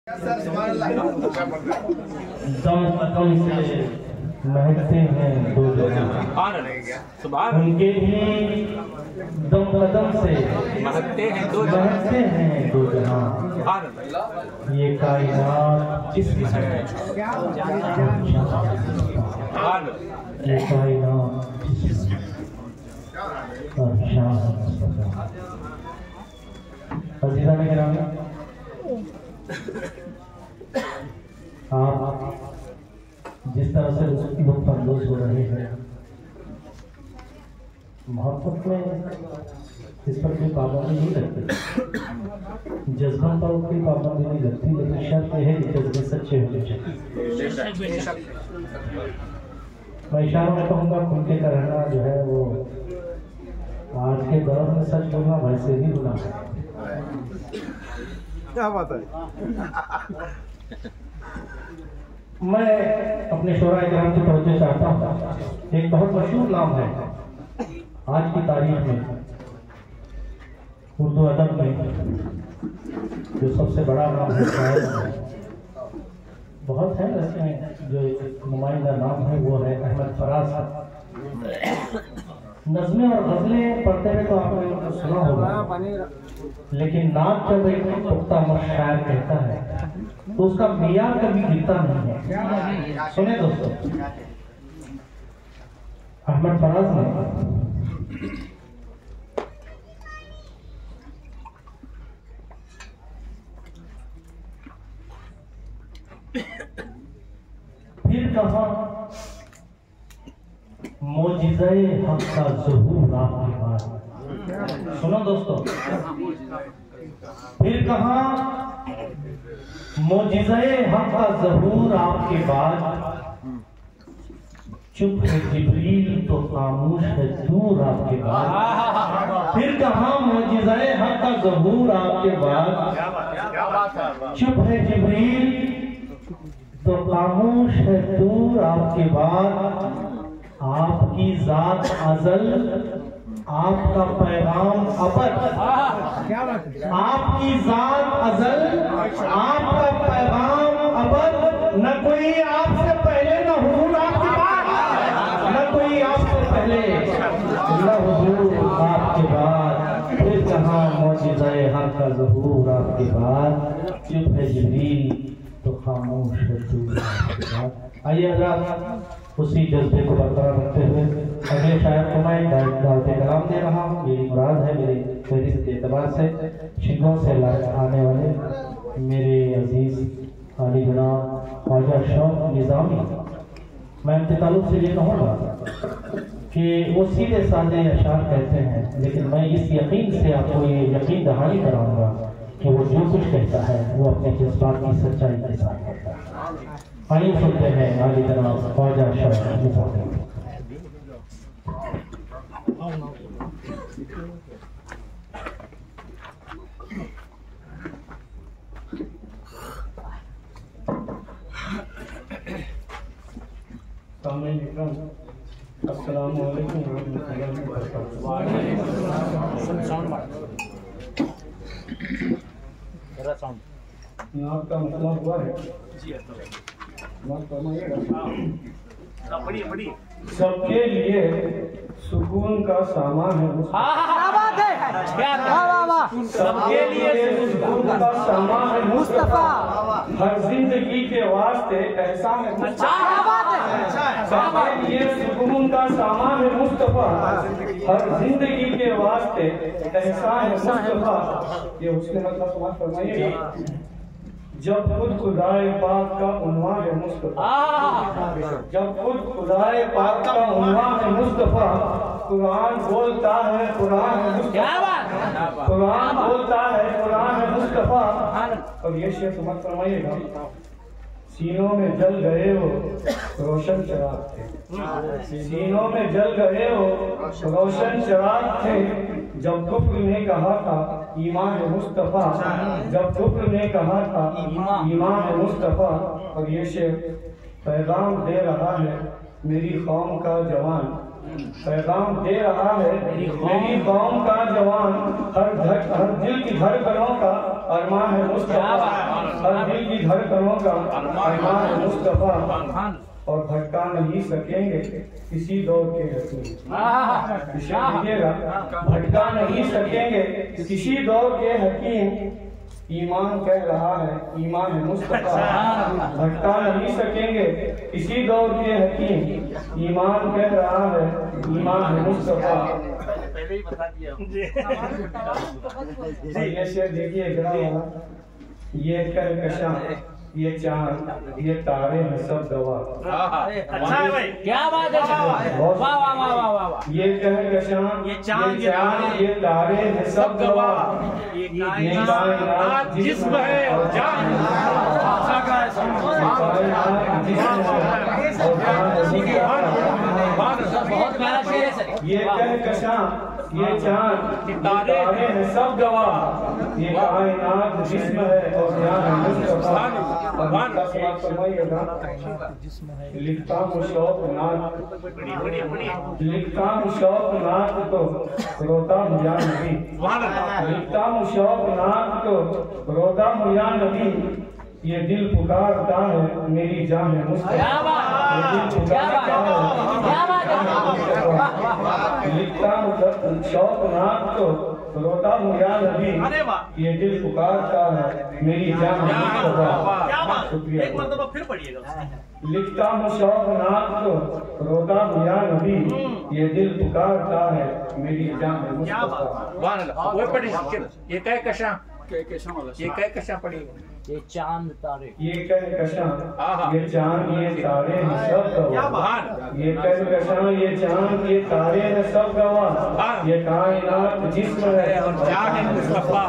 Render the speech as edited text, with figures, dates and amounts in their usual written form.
दम से महकते हैं दो जहां, उनके ही दम कदम से महकते हैं दो जहां। ये कायनात जिस्म है, ये कायनात जिस्म और शान। अज़ीज़ान गिरामी, आप जिस तरह से लुत्फ़अंदोज़ हो रहे हैं, मोहब्बत में इस पर कोई पाबंदी नहीं लगती, जज्बा पर कोई पाबंदी नहीं लगती, लेकिन शर्त यह है कि जज्बे सच्चे होने चाहिए। मैं इशारों में कहूँगा, खुल के का रहना जो है वो आज के दौर में सच बोलना वैसे ही गुनाह है। क्या बात है। मैं अपने शोरा इकराम की तवज्जो चाहता हूँ। एक बहुत मशहूर नाम है आज की तारीख में, उर्दू अदब में जो सबसे बड़ा नाम है, शायर बहुत है, इसमें जो नुमाइंदा नाम है वो है अहमद फराज। नज़्में और गज़लें पढ़ते हुए तो आपने उनको सुना होगा, लेकिन नात जब एक पुख्ता शायर कहता है तो उसका मियार कभी गिरता नहीं है। सुने दोस्तों, अहमद फराज ने फिर कहा मोजिज़े हक़ का ज़हूर आपके बाद। सुनो दोस्तों, फिर कहा मोजिज़े हक़ का ज़हूर आपके बाद, चुप है जिब्रील तो खामोश है दूर आपके बाद। फिर कहा मोजिज़े हक़ का ज़हूर आपके बाद, चुप है जिब्रील तो खामोश है दूर आपके बाद। आपकी ज़ात अज़ल, आपका पैगाम अबद। आपकी ज़ात अज़ल, आपका पैगाम अबद। न कोई आपसे पहले न हुजूर आपके बाद, न कोई आपसे पहले न हुजूर आपके बाद। फिर कहाँ मोजिज़े हक़ का ज़हूर आपके बाद, चुप है जिब्रील तो खामोश है दूर आपके बाद। आइए हज़रात, उसी जज्बे को बरकरार रखते हुए अगले शायर को मैं दावत कलाम दे रहा हूँ। मेरी मुराद है, मेरे फहरिस्त के एतबार से शिंगों से आने वाले मेरे अजीज आली जनाब ख्वाजा शौक निज़ामी। मैं उनके ताल्लुक से ये कहूँगा कि वो सीधे साधे अशार कहते हैं, लेकिन मैं इस यकीन से आपको ये यकीन दहानी कराऊंगा कि वो जो कुछ कहता है वो अपने जज्बात की सच्चाई के साथ कहता है। आइए सुनते हैं आली जनाब ख्वाजा शौक निज़ामी। अस्सलाम वालेकुम रहमतुल्लाहि व बरकातहू। यहाँ का मतलब हुआ है सबके लिए सुकून का सामान है। सबके लिए सुकून का सामान है मुस्तफा, हर जिंदगी के वास्ते एहसान है। सबके लिए सुकून का सामान है मुस्तफा, हर जिंदगी के वास्ते एहसान है मुस्तफा। ये उसके मतलब समाज फरमाइएगा। जब खुद खुदाए पाक का उन्वान है मुस्तफा, जब खुद खुदाए पाक का उन्वान है मुस्तफा। कुरान बोलता है कुरान है मुस्तफा, कुरान बोलता है कुरान है मुस्तफा। और ये शेर समझ फरमाइएगा। सीनों में जल गए हो रोशन चिराग थे, सीनों में जल गए हो रोशन चिराग थे। जब कुफ्र ने कहा था ईमान मुस्तफा, जब कुफ्र ने कहा था ईमान मुस्तफा। और ये शेर पैगाम दे रहा है मेरी कौम का जवान, पैगाम दे रहा है मेरी कौम का जवान। हर दिल की धड़कनों का अरमान है मुस्तफा, हर दिल की धड़कनों का अरमान है मुस्तफा, और भटका नहीं सकेंगे किसी दौर के हकीम। देखिएगा, भटका नहीं सकेंगे किसी दौर के हकीम, ईमान कह रहा है ईमान है मुस्तफा, भटका नहीं सकेंगे किसी दौर के हकीम, ईमान कह रहा है ईमान है मुस्तफा। पहले ही बता दिया। ये शेर देखिए, ये कहकशां, ये चांद, ये तारे हैं सब गवाह। अच्छा है भाई, क्या बात है, वाह वाह वाह वाह वाह। ये कहकशां, ये चांद, ये तारे हैं सब गवाह, ये कायनात जिस्म है और जान, बहुत प्यारा शेर है सर। ये कहकशां, ये चांद, ये तारे हैं सब गवाह, ये कायनात जिस्म है और जान है मुस्तफा। लिखता हूँ शौक नात, लिखता हूँ शौक नात तो रोता हूँ या नबी, लिखता हूँ शौक नात तो रोता हूँ या नबी, ये दिल पुकारता है मेरी जान है मुस्तफा, ये दिल पुकारता है, लिखता हूँ शौक नात तो रोता हूँ या नबी, ये दिल पुकारता है मेरी जान है मुस्तफा। शुक्रिया। एक मरतबा फिर पढ़िएगा। लिखता हूँ शौक नात तो रोता हूँ या नबी, ये दिल पुकारता है मेरी जान है मुस्तफा। वो पढ़ी, ये कहकशां, ये कहकशां पढ़ी, ये चांद तारे, ये कहकशां, ये चांद, ये तारे हैं सब गवाह, ये कहकशां, ये चांद, ये तारे हैं सब गवाह, ये कायनात जिस्म है और जान है मुस्तफा।